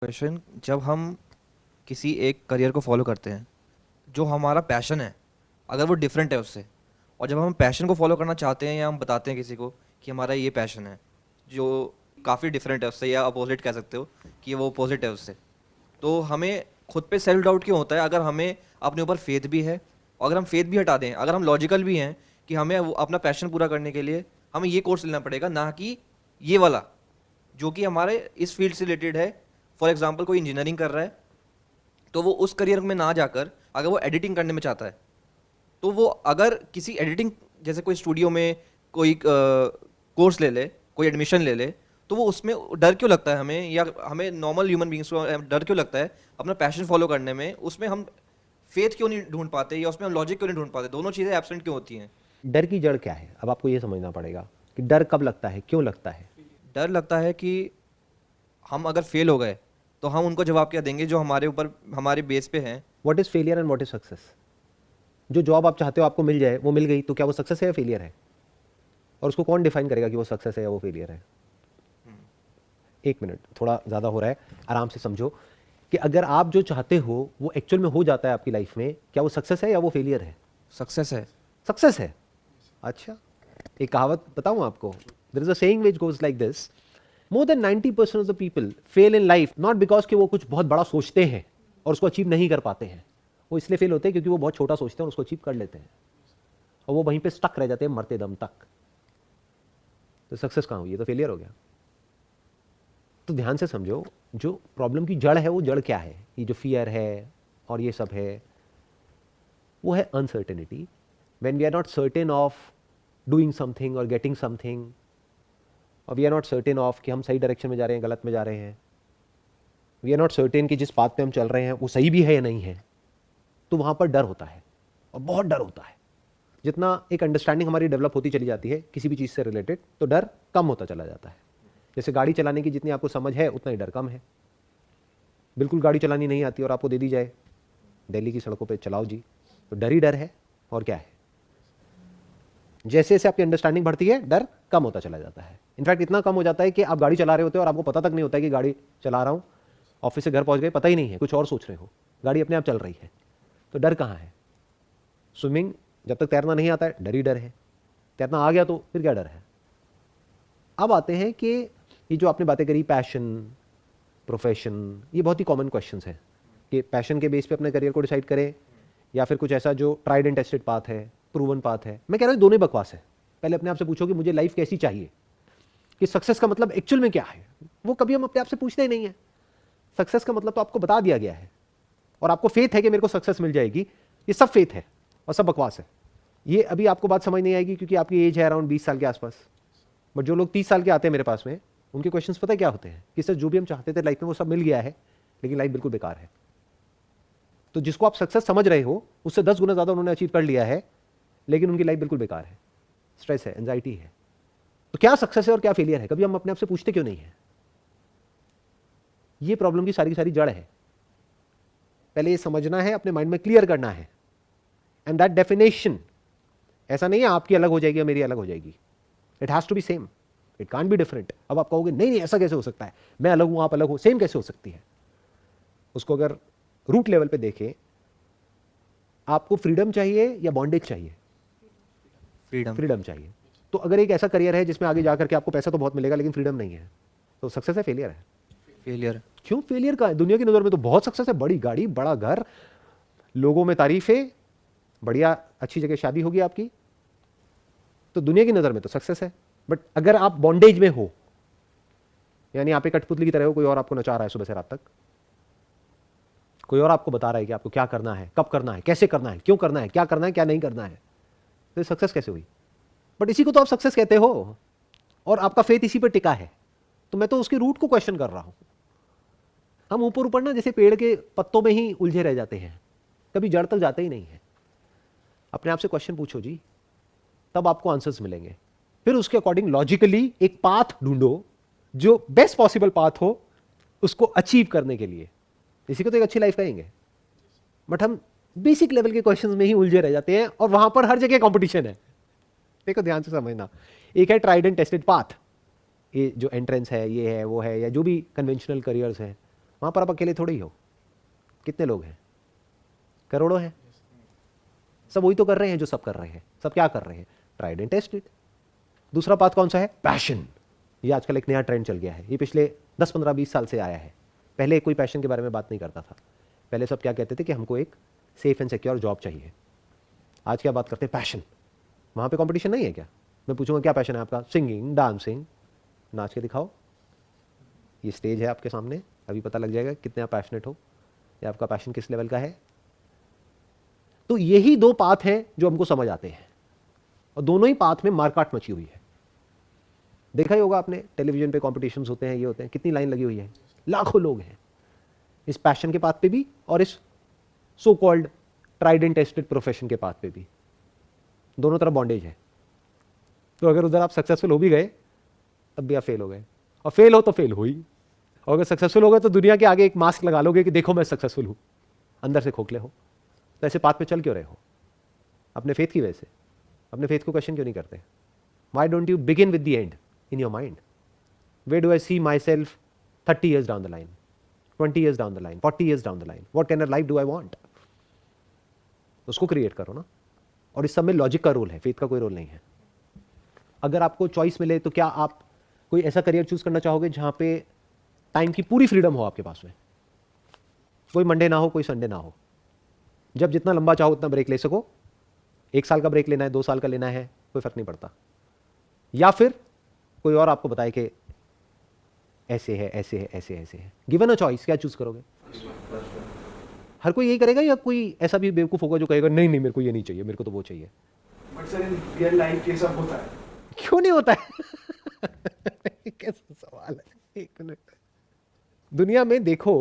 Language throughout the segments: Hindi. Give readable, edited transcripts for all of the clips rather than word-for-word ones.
क्वेश्चन जब हम किसी एक करियर को फॉलो करते हैं जो हमारा पैशन है, अगर वो डिफरेंट है उससे, और जब हम पैशन को फॉलो करना चाहते हैं या हम बताते हैं किसी को कि हमारा ये पैशन है जो काफ़ी डिफरेंट है उससे, या अपोजिट कह सकते हो कि वो अपोजिट है उससे, तो हमें खुद पे सेल्फ डाउट क्यों होता है? अगर हमें अपने ऊपर फेथ भी है, और अगर हम फेथ भी हटा दें, अगर हम लॉजिकल भी हैं कि हमें अपना पैशन पूरा करने के लिए हमें ये कोर्स लेना पड़ेगा, ना कि ये वाला जो कि हमारे इस फील्ड से रिलेटेड है। फॉर एग्जांपल कोई इंजीनियरिंग कर रहा है, तो वो उस करियर में ना जाकर अगर वो एडिटिंग करने में चाहता है, तो वो अगर किसी एडिटिंग जैसे कोई स्टूडियो में कोई कोर्स ले ले, कोई एडमिशन ले ले, तो वो उसमें डर क्यों लगता है हमें, या हमें नॉर्मल ह्यूमन बींग्स को डर क्यों लगता है अपना पैशन फॉलो करने में? उसमें हम फेथ क्यों नहीं ढूंढ पाते, या उसमें हम लॉजिक क्यों नहीं ढूंढ पाते? दोनों चीज़ें एब्सेंट क्यों होती हैं? डर की जड़ क्या है? अब आपको ये समझना पड़ेगा कि डर कब लगता है, क्यों लगता है। डर लगता है कि हम अगर फेल हो गए तो हम उनको जवाब क्या देंगे जो हमारे ऊपर, हमारे बेस पे हैं। What is failure and what is success? जो जॉब आप चाहते हो आपको मिल जाए, वो मिल गई, तो क्या वो सक्सेस है या फेलियर है? और उसको कौन डिफाइन करेगा कि वो सक्सेस है या वो फेलियर है? एक मिनट, थोड़ा ज़्यादा हो रहा है, आराम से समझो कि अगर आप जो चाहते हो वो एक्चुअल में हो जाता है आपकी लाइफ में, क्या वो सक्सेस है या वो फेलियर है? सक्सेस है। सक्सेस है। अच्छा, एक कहावत बताऊं आपको। There is a saying which goes like this: more than 90% of the people fail in life not because कि वो कुछ बहुत बड़ा सोचते हैं और उसको अचीव नहीं कर पाते हैं। वो इसलिए फेल होते हैं क्योंकि वो बहुत छोटा सोचते हैं और उसको अचीव कर लेते हैं, और वो वहीं पे स्टक रह जाते हैं मरते दम तक। तो सक्सेस कहाँ हुई? ये तो फेलियर हो गया। तो ध्यान से समझो, जो प्रॉब्लम की जड़ है वो जड़ क्या है? ये जो फियर है और ये सब है, वो है uncertainty. When we are not certain of doing something और गेटिंग समथिंग, और we are not certain of कि हम सही डायरेक्शन में जा रहे हैं, गलत में जा रहे हैं, वी आर नॉट सर्टेन कि जिस पाथ पे हम चल रहे हैं वो सही भी है या नहीं है, तो वहाँ पर डर होता है, और बहुत डर होता है। जितना एक अंडरस्टैंडिंग हमारी डेवलप होती चली जाती है किसी भी चीज़ से रिलेटेड, तो डर कम होता चला जाता है। जैसे गाड़ी चलाने की जितनी आपको समझ है उतना ही डर कम है। बिल्कुल गाड़ी चलानी नहीं आती और आपको दे दी जाए, दिल्ली की सड़कों पे चलाओ जी, तो डर ही डर है, और क्या है। जैसे जैसे आपकी अंडरस्टैंडिंग बढ़ती है डर कम होता चला जाता है। इनफैक्ट इतना कम हो जाता है कि आप गाड़ी चला रहे होते हो और आपको पता तक नहीं होता है कि गाड़ी चला रहा हूँ। ऑफिस से घर पहुंच गए, पता ही नहीं है, कुछ और सोच रहे हो, गाड़ी अपने आप चल रही है। तो डर कहाँ है? स्विमिंग, जब तक तैरना नहीं आता है डर ही डर है, तैरना आ गया तो फिर क्या डर है। अब आते हैं कि ये जो आपने बातें करी, पैशन, प्रोफेशन, ये बहुत ही कॉमन क्वेश्चंस हैं कि पैशन के बेस पे अपने करियर को डिसाइड करें या फिर कुछ ऐसा जो ट्राइड एंड टेस्टेड पाथ है, प्रूवन पाथ है। मैं कह रहा हूँ दोनों बकवास है। पहले अपने आप से पूछो कि मुझे लाइफ कैसी चाहिए, कि सक्सेस का मतलब एक्चुअल में क्या है। वो कभी हम अपने आप से पूछते ही नहीं है। सक्सेस का मतलब तो आपको बता दिया गया है, और आपको फेथ है कि मेरे को सक्सेस मिल जाएगी। ये सब फेथ है और सब बकवास है। ये अभी आपको बात समझ नहीं आएगी क्योंकि आपकी एज है अराउंड 20 साल के आसपास। बट जो लोग 30 साल के आते हैं मेरे पास में, उनके क्वेश्चंस पता है क्या होते हैं? कि सर जो भी हम चाहते थे लाइफ में वो सब मिल गया है, लेकिन लाइफ बिल्कुल बेकार है। तो जिसको आप सक्सेस समझ रहे हो उससे 10 गुना ज्यादा उन्होंने अचीव कर लिया है, लेकिन उनकी लाइफ बिल्कुल बेकार है, स्ट्रेस है, एंजाइटी है। तो क्या सक्सेस है और क्या फेलियर है, कभी हम अपने आप से पूछते क्यों नहीं है? ये प्रॉब्लम की सारी की सारी जड़ है। पहले ये समझना है, अपने माइंड में क्लियर करना है। एंड दैट डेफिनेशन, ऐसा नहीं है आपकी अलग हो जाएगी या मेरी अलग हो जाएगी। It has to be same, it can't be different. अब आप कहोगे नहीं नहीं ऐसा कैसे हो सकता है, मैं अलग हूं आप अलग हो, सेम कैसे हो सकती है? उसको अगर रूट लेवल पे देखें, आपको फ्रीडम चाहिए या बॉन्डेज चाहिए? फ्रीडम। फ्रीडम चाहिए। तो अगर एक ऐसा करियर है जिसमें आगे जाकर के आपको पैसा तो बहुत मिलेगा लेकिन फ्रीडम नहीं है, तो सक्सेस है फेलियर है? फेलियर। क्यों फेलियर का है? दुनिया की नजर में तो बहुत सक्सेस है। बड़ी गाड़ी, बड़ा घर, लोगों में तारीफें, बढ़िया अच्छी जगह शादी होगी आपकी, तो दुनिया की नजर में तो सक्सेस है। बट अगर आप बॉन्डेज में हो, यानी आप एक कठपुतली की तरह हो, कोई और आपको नचा रहा है सुबह से रात तक, कोई और आपको बता रहा है कि आपको क्या करना है, कब करना है, कैसे करना है, क्यों करना है, क्या करना है, क्या नहीं करना है, तो सक्सेस कैसे हुई? बट इसी को तो आप सक्सेस कहते हो, और आपका फेथ इसी पर टिका है। तो मैं तो उसके रूट को क्वेश्चन कर रहा हूं। हम ऊपर ऊपर ना जैसे पेड़ के पत्तों में ही उलझे रह जाते हैं, कभी जड़ तक जाते ही नहीं है। अपने आप से क्वेश्चन पूछो जी, तब आपको आंसर्स मिलेंगे। फिर उसके अकॉर्डिंग लॉजिकली एक पाथ ढूंढो जो बेस्ट पॉसिबल पाथ हो उसको अचीव करने के लिए। इसी को तो एक अच्छी लाइफ कहेंगे। बट हम बेसिक लेवल के क्वेश्चंस में ही उलझे रह जाते हैं, और वहां पर हर जगह कंपटीशन है। देखो ध्यान से समझना, एक है ट्राइड एंड टेस्टेड पाथ, ये जो एंट्रेंस है, ये है, वो है, या जो भी कन्वेंशनल करियर्स हैं, वहाँ पर आप अकेले थोड़े ही हो, कितने लोग हैं, करोड़ों हैं। सब वही तो कर रहे हैं जो सब कर रहे हैं। सब क्या कर रहे हैं, ट्राइड एंड टेस्टेड। दूसरा पाथ कौन सा है, पैशन। ये आजकल एक नया ट्रेंड चल गया है, ये पिछले 10 15 20 साल से आया है। पहले कोई पैशन के बारे में बात नहीं करता था। पहले सब क्या कहते थे कि हमको एक सेफ एंड सिक्योर जॉब चाहिए। आज क्या बात करते हैं, पैशन। वहाँ पे कंपटीशन नहीं है क्या? मैं पूछूंगा क्या पैशन है आपका, सिंगिंग, डांसिंग, नाच के दिखाओ। ये स्टेज है आपके सामने, अभी पता लग जाएगा कितने आप पैशनेट हो या आपका पैशन किस लेवल का है। तो यही दो पाथ हैं जो हमको समझ आते हैं, और दोनों ही पाथ में मारकाट मची हुई है। देखा ही होगा आपने, टेलीविजन पे कॉम्पिटिशन्स होते हैं, ये होते हैं, कितनी लाइन लगी हुई है, लाखों लोग हैं इस पैशन के पाथ पे भी और इस so called tried and tested profession के पाथ पे भी। दोनों तरफ बॉन्डेज है। तो अगर उधर आप सक्सेसफुल हो भी गए तब भी आप फेल हो गए, और फेल हो तो फेल हो ही। और अगर सक्सेसफुल हो गए तो दुनिया के आगे एक मास्क लगा लोगे कि देखो मैं सक्सेसफुल हूं, अंदर से खोखले हो। तो ऐसे पाथ पे चल क्यों रहे हो? अपने फेथ की वजह से। अपने फेथ को क्वेश्चन क्यों नहीं करते? Why don't you begin with the end in your mind? Where do I see myself 30 years down the line, 20 years down the line, 40 years down the line? What kind of life do I want? उसको क्रिएट करो ना। और इस सब में लॉजिक का रोल है, फेथ का कोई रोल नहीं है। अगर आपको चॉइस मिले तो क्या आप कोई ऐसा करियर चूज करना चाहोगे जहां पे टाइम की पूरी फ्रीडम हो आपके पास में? कोई मंडे ना हो, कोई संडे ना हो, जब जितना लंबा चाहो उतना ब्रेक ले सको। 1 साल का ब्रेक लेना है, 2 साल का लेना है, कोई फर्क नहीं पड़ता। या फिर कोई और आपको बताए कि ऐसे है, ऐसे है, ऐसे ऐसे है। गिवन अ चॉइस, क्या चूज करोगे? हर कोई यही करेगा, या कोई ऐसा भी बेवकूफ होगा जो कहेगा नहीं नहीं मेरे को ये नहीं चाहिए, मेरे को तो वो चाहिए? But sir in real life ये सब होता है। क्यों नहीं होता है? कैसा सवाल है, एक मिनट। दुनिया में देखो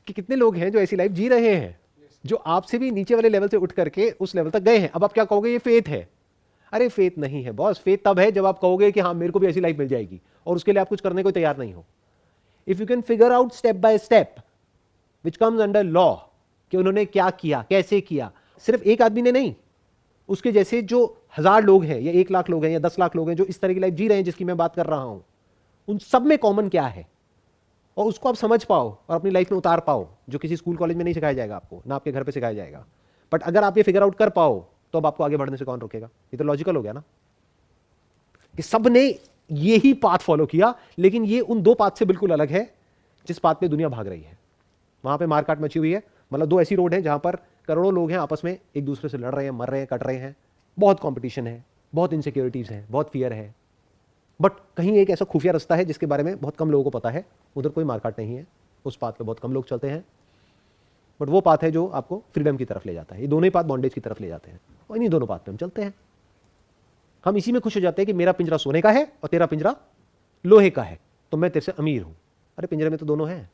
कि कितने लोग हैं जो ऐसी लाइफ जी रहे हैं, जो आपसे भी नीचे वाले लेवल से उठ करके उस लेवल तक गए हैं। अब आप क्या कहोगे, ये फेथ है? अरे फेथ नहीं है बॉस। फेथ तब है जब आप कहोगे कि हाँ मेरे को भी ऐसी लाइफ मिल जाएगी, और उसके लिए आप कुछ करने को तैयार नहीं हो। If you can figure out step by step which comes under law, कि उन्होंने क्या किया, कैसे किया। सिर्फ एक आदमी ने नहीं, उसके जैसे जो 1000 लोग हैं या 1 लाख लोग हैं या 10 लाख लोग हैं जो इस तरह की लाइफ जी रहे हैं जिसकी मैं बात कर रहा हूं, उन सब में कॉमन क्या है, और उसको आप समझ पाओ और अपनी लाइफ में उतार पाओ, जो किसी स्कूल कॉलेज में नहीं सिखाया जाएगा आपको, ना आपके घर पे सिखाया जाएगा। बट अगर आप ये फिगर आउट कर पाओ तो अब आपको आगे बढ़ने से कौन रोकेगा? ये तो लॉजिकल हो गया ना, कि सब ने यही पाथ फॉलो किया, लेकिन ये उन दो पाथ से बिल्कुल अलग है जिस पाथ पे दुनिया भाग रही है। वहां पे मारकाट मची हुई है। मतलब 2 ऐसी रोड है जहां पर करोड़ों लोग हैं, आपस में एक दूसरे से लड़ रहे हैं, मर रहे हैं, कट रहे हैं, बहुत कंपटीशन है, बहुत इनसिक्योरिटीज है, बहुत फियर है। बट कहीं एक ऐसा खुफिया रास्ता है जिसके बारे में बहुत कम लोगों को पता है, उधर कोई मारकाट नहीं है, उस पाथ पे बहुत कम लोग चलते हैं। बट वो पाथ है जो आपको फ्रीडम की तरफ ले जाता है। ये दोनों ही पाथ बॉन्डेज की तरफ ले जाते हैं, और इन्हीं दोनों पाथ पे हम चलते हैं। हम इसी में खुश हो जाते हैं कि मेरा पिंजरा सोने का है और तेरा पिंजरा लोहे का है, तो मैं तेरे से अमीर हूं। अरे पिंजरे में तो दोनों हैं,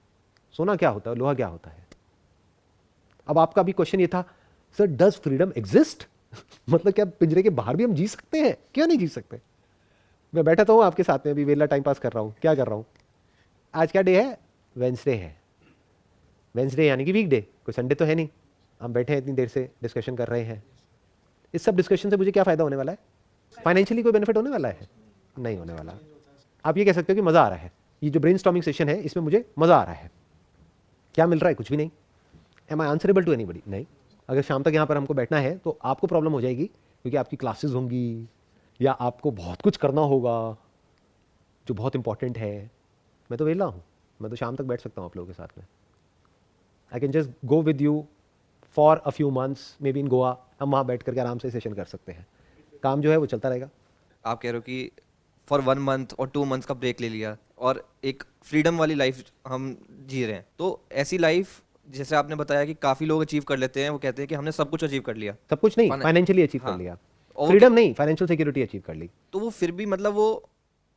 सोना क्या होता है, लोहा क्या होता है? अब आपका भी क्वेश्चन ये था, सर डज फ्रीडम एग्जिस्ट? मतलब क्या पिंजरे के बाहर भी हम जी सकते हैं? क्यों नहीं जी सकते? मैं बैठा तो हूँ आपके साथ में, अभी वेला टाइम पास कर रहा हूँ। क्या कर रहा हूँ? आज क्या डे है? वेंसडे है। वेंसडे यानी कि वीकडे, कोई संडे तो है नहीं। हम बैठे हैं इतनी देर से डिस्कशन कर रहे हैं। इस सब डिस्कशन से मुझे क्या फायदा होने वाला है? फाइनेंशियली कोई बेनिफिट होने वाला है? नहीं होने वाला। आप ये कह सकते हो कि मजा आ रहा है, ये जो ब्रेनस्टॉर्मिंग सेशन है इसमें मुझे मजा आ रहा है। क्या मिल रहा है? कुछ भी नहीं। Am I answerable to anybody? नहीं। अगर शाम तक यहाँ पर हमको बैठना है तो आपको प्रॉब्लम हो जाएगी, क्योंकि आपकी क्लासेस होंगी या आपको बहुत कुछ करना होगा जो बहुत इंपॉर्टेंट है। मैं तो वेला हूँ, मैं तो शाम तक बैठ सकता हूँ आप लोगों के साथ में। I can just go with you for a few months, may be in Goa. हम वहाँ बैठ करके आराम से सेशन कर सकते हैं। काम जो है वो चलता रहेगा। आप कह रहे हो कि फॉर 1 मंथ और 2 मंथ्स का ब्रेक ले लिया और एक फ्रीडम वाली लाइफ हम जी रहे हैं, तो ऐसी लाइफ जैसे आपने बताया कि काफ़ी लोग अचीव कर लेते हैं, वो कहते हैं कि हमने सब कुछ अचीव कर लिया। सब कुछ नहीं, Fin- फाइनेंशियली अचीव कर हाँ। लिया, और फ्रीडम नहीं, फाइनेंशियल सिक्योरिटी अचीव कर ली। तो वो फिर भी मतलब वो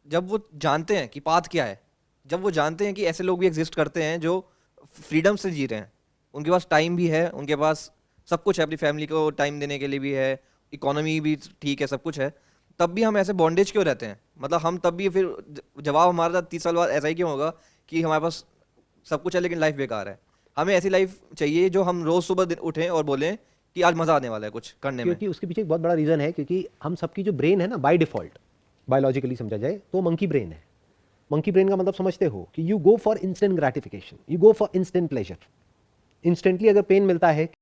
जब वो जानते हैं कि पाथ क्या है, जब वो जानते हैं कि ऐसे लोग भी एग्जिस्ट करते हैं जो फ्रीडम से जी रहे हैं, उनके पास टाइम भी है, उनके पास सब कुछ है, अपनी फैमिली को टाइम देने के लिए भी है, इकोनॉमी भी ठीक है, सब कुछ है, तब भी हम ऐसे बॉन्डेज क्यों रहते हैं? मतलब हम तब भी फिर जवाब हमारा 30 साल बाद ऐसा ही क्यों होगा कि हमारे पास सब कुछ है लेकिन लाइफ बेकार है? हमें ऐसी लाइफ चाहिए जो हम रोज सुबह उठें और बोलें कि आज मजा आने वाला है कुछ करने में। क्योंकि उसके पीछे एक बहुत बड़ा रीजन है, क्योंकि हम सबकी जो ब्रेन है ना, बाय डिफॉल्ट बायोलॉजिकली समझा जाए तो मंकी ब्रेन है। मंकी ब्रेन का मतलब समझते हो कि you go for instant gratification, you go for instant pleasure. Instantly अगर पेन मिलता है